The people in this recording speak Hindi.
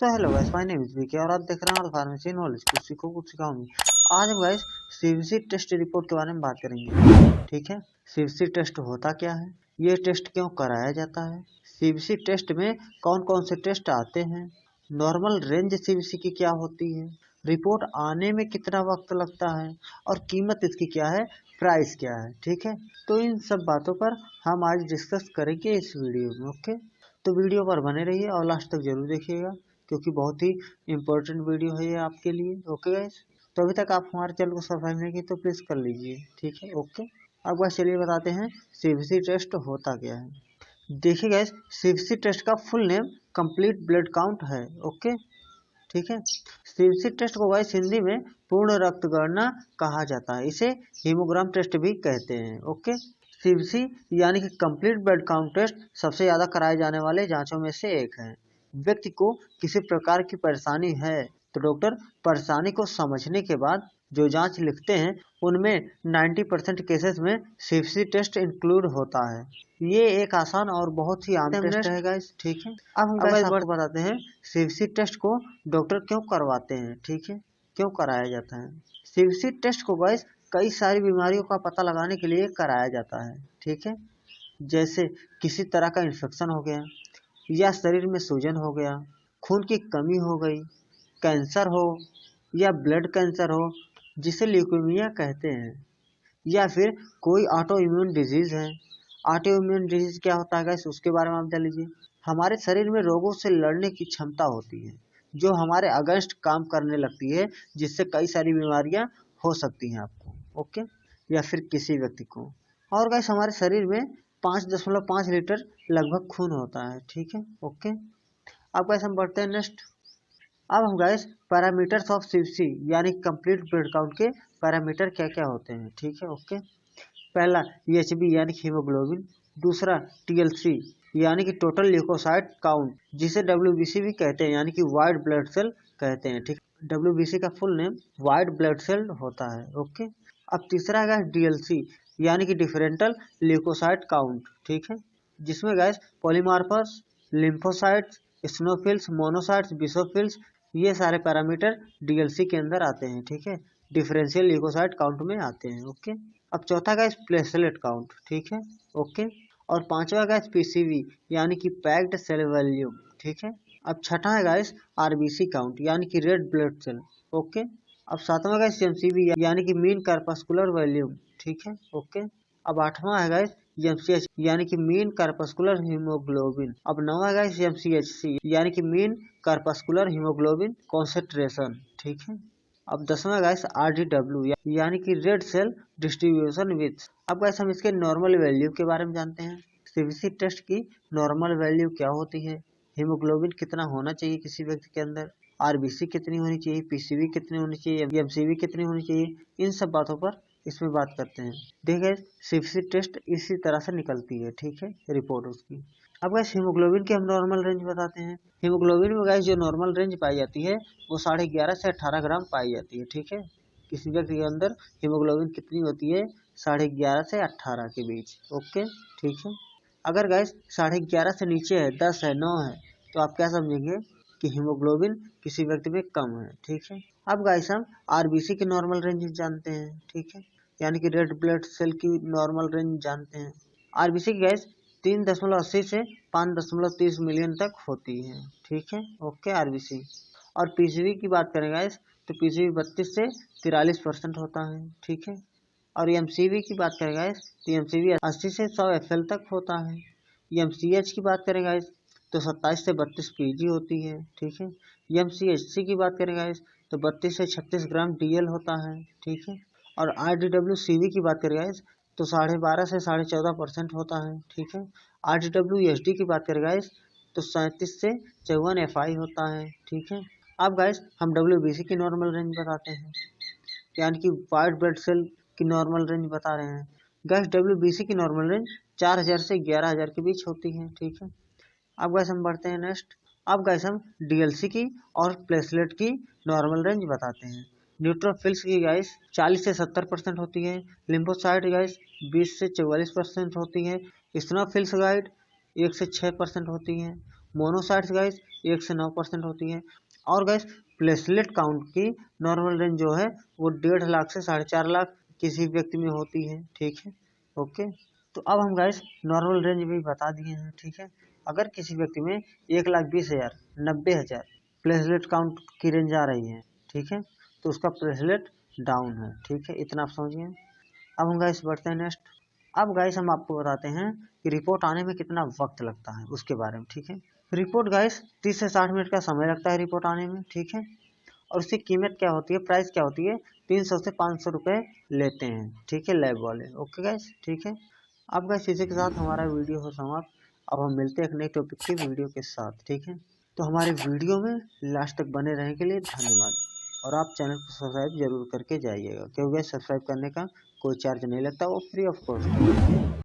So hello guys, my name is Vicky और आप देख रहे हैं फार्मेसी नॉलेज। कुछ सीखो कुछ सिखाऊंगी। आज हम गाइस सीवीसी टेस्ट रिपोर्ट के बारे में बात करेंगे। ठीक है, सीवीसी टेस्ट होता क्या है, ये टेस्ट क्यों कराया जाता है, सीवीसी टेस्ट में कौन कौन से टेस्ट आते हैं, नॉर्मल रेंज सीवीसी की क्या होती है, रिपोर्ट आने में कितना वक्त लगता है और कीमत इसकी क्या है, प्राइस क्या है। ठीक है, तो इन सब बातों पर हम आज डिस्कस करेंगे इस वीडियो में। ओके, तो वीडियो पर बने रहिए और लास्ट तक जरूर देखिएगा क्योंकि बहुत ही इम्पोर्टेंट वीडियो है ये आपके लिए। ओके गाइस, तो अभी तक आप हमारे चैनल को सब्सक्राइब नहीं किए तो प्लीज़ कर लीजिए। ठीक है, ओके। अब गाइस चलिए बताते हैं सीवीसी टेस्ट होता क्या है। देखिए गाइस, सीवीसी टेस्ट का full name complete blood count है। ओके, ठीक है। सीवीसी टेस्ट को गाइस हिंदी में पूर्ण रक्त गणना कहा जाता है, इसे हीमोग्राम टेस्ट भी कहते हैं। ओके, सीवीसी यानी कि कंप्लीट ब्लड काउंट टेस्ट सबसे ज्यादा कराए जाने वाले जांचों में से एक है। व्यक्ति को किसी प्रकार की परेशानी है तो डॉक्टर परेशानी को समझने के बाद जो जांच लिखते हैं उनमें 90% केसेस में सीवीसी टेस्ट इंक्लूड होता है। ये एक आसान और बहुत ही आम टेस्ट है गाइस। ठीक है, अब हम गाइस आपको बताते हैं सीवीसी टेस्ट को डॉक्टर क्यों करवाते हैं। ठीक है, क्यों कराया जाता है। सीवीसी टेस्ट को गाइस कई सारी बीमारियों का पता लगाने के लिए कराया जाता है। ठीक है, जैसे किसी तरह का इन्फेक्शन हो गया या शरीर में सूजन हो गया, खून की कमी हो गई, कैंसर हो या ब्लड कैंसर हो जिसे ल्यूकेमिया कहते हैं, या फिर कोई ऑटो इम्यून डिजीज है। ऑटो इम्यून डिजीज क्या होता है गाइस, उसके बारे में आप जान लीजिए। हमारे शरीर में रोगों से लड़ने की क्षमता होती है जो हमारे अगेंस्ट काम करने लगती है, जिससे कई सारी बीमारियां हो सकती हैं आपको। ओके, या फिर किसी व्यक्ति को। और गाइस हमारे शरीर में 5.5 लीटर लगभग खून होता है। ठीक है, ओके। अब गाइस हम बढ़ते हैं नेक्स्ट। अब हम गाइस पैरामीटर्स ऑफ सीवीसी यानी कंप्लीट ब्लड काउंट के पैरामीटर क्या क्या होते हैं। ठीक है, ओके। पहला एचबी यानी हीमोग्लोबिन, दूसरा टीएलसी यानी कि टोटल ल्यूकोसाइट काउंट, जिसे डब्ल्यूबीसी भी कहते हैं यानी कि वाइट ब्लड सेल कहते हैं। ठीक, डब्ल्यूबीसी का full name white blood cell होता है। ओके, अब तीसरा है डीएलसी यानी कि डिफरेंटल ल्यूकोसाइट काउंट। ठीक है, जिसमें गैस पॉलीमार्फस, लिम्फोसाइट्स, स्नोफिल्स, मोनोसाइट्स, बिसोफिल्स, ये सारे पैरामीटर डीएलसी के अंदर आते हैं। ठीक है, डिफरेंशियल ल्यूकोसाइट काउंट में आते हैं। ओके, अब चौथा गैस प्लेटलेट काउंट। ठीक है, ओके। और पांचवा गैस पीसीवी यानी कि पैक्ड सेल वॉल्यूम। ठीक है, अब छठा है गैस आरबीसी काउंट यानी कि रेड ब्लड सेल। ओके, अब सातवां गैस एमसीवी यानी कि मीन कार्पस्कुलर वॉल्यूम। ठीक है, ओके। अब आठवां है गैस एमसीएच यानी कि मीन कार्पस्कुलर हीमोग्लोबिन। अब नौवां है गैस एमसीएचसी यानी कि मीन कार्पस्कुलर हीमोग्लोबिन कॉन्सेंट्रेशन। ठीक है, अब 10वां गैस आरडीडब्ल्यू यानी कि रेड सेल डिस्ट्रीब्यूशन विथ। अब गैस हम इसके नॉर्मल वैल्यू के बारे में जानते हैं। सीवीसी टेस्ट की नॉर्मल वैल्यू क्या होती है, हीमोग्लोबिन कितना होना चाहिए किसी व्यक्ति के अंदर, आरबीसी कितनी होनी चाहिए, पीसीवी कितनी होनी चाहिए, एमसीवी कितनी होनी चाहिए, इन सब बातों पर इसमें बात करते हैं। देखिए सीवीसी टेस्ट इसी तरह से निकलती है। ठीक है, रिपोर्ट उसकी। अब गैस हीमोग्लोबिन की हम नॉर्मल रेंज बताते हैं। हीमोग्लोबिन में गैस जो नॉर्मल रेंज पाई जाती है वो 11.5 से 18 ग्राम पाई जाती है। ठीक है, किसी व्यक्ति के अंदर हीमोग्लोबिन कितनी होती है, 11.5 से 18 के बीच। ओके, ठीक है। अगर गैस 11.5 से नीचे है, 10 है, 9 है, तो आप क्या समझेंगे कि हीमोग्लोबिन किसी व्यक्ति में कम है। ठीक है, अब गैस हम आरबीसी की नॉर्मल रेंज जानते हैं। ठीक है, यानी कि रेड ब्लड सेल की नॉर्मल रेंज जानते हैं। आरबीसी की गैस 3.80 से 5.30 मिलियन तक होती है। ठीक है, ओके आरबीसी। और पीसीवी की बात करें गैस तो पीसीवी 32 से 43% होता है। ठीक है, और एमसीवी की बात करें गाइस तो एमसीवी 80 से 100 एफएल तक होता है। एमसीएच की बात करें गाइस तो 27 से 32 पीजी होती है। ठीक है, एमसीएचसी की बात करें गाइस तो 32 से 36 ग्राम डीएल होता है। ठीक है, और आरडीडब्ल्यूसीवी की बात करें गाइस तो 12.5 से 14.5% होता है। ठीक है, आरडीडब्ल्यूएसडी की बात करें गाइस तो 37 से 54 एफआई होता है। ठीक है, अब गाइस हम डब्ल्यूबीसी की नॉर्मल रेंज बताते हैं यानी कि वाइट ब्लड सेल की नॉर्मल रेंज बता रहे हैं। गैस डब्ल्यूबीसी की नॉर्मल रेंज 4,000 से 11,000 के बीच होती है। ठीक है, अब गैस हम बढ़ते हैं नेक्स्ट। अब गैस हम डीएलसी की और प्लेटलेट की नॉर्मल रेंज बताते हैं। न्यूट्रोफिल्स की गैस 40 से 70% होती है। लिम्फोसाइट गैस 20 से 44% होती है। स्नोफिल्स गाइड 1 से 6% होती है। मोनोसाइट्स गैस 1 से 9% होती है। और गैस प्लेटलेट काउंट की नॉर्मल रेंज जो है वो 1.5 लाख से 4.5 लाख किसी व्यक्ति में होती है। ठीक है, ओके। तो अब हम गैस नॉर्मल रेंज भी बता दिए हैं। ठीक है, अगर किसी व्यक्ति में 1,20,000 90,000 प्लेटलेट काउंट की रेंज आ रही है, ठीक है, तो उसका प्लेटलेट डाउन है। ठीक है, इतना आप समझिए। अब हम गाइस बढ़ते हैं नेक्स्ट। अब गाइस हम आपको बताते हैं कि रिपोर्ट आने में कितना वक्त लगता है उसके बारे में। ठीक है, रिपोर्ट गाइस 30 से 60 मिनट का समय लगता है रिपोर्ट आने में। ठीक है, और उसकी कीमत क्या होती है, प्राइस क्या होती है, 300 से 500 रुपये लेते हैं। ठीक है, लैब वाले। ओके गाइस, ठीक है। अब गाइस इसी के साथ हमारा वीडियो हो समाप्त। अब हम मिलते हैं एक नए टॉपिक की वीडियो के साथ। ठीक है, तो हमारे वीडियो में लास्ट तक बने रहने के लिए धन्यवाद। और आप चैनल को सब्सक्राइब जरूर करके जाइएगा, क्योंकि सब्सक्राइब करने का कोई चार्ज नहीं लगता, वो फ्री ऑफ कॉस्ट है।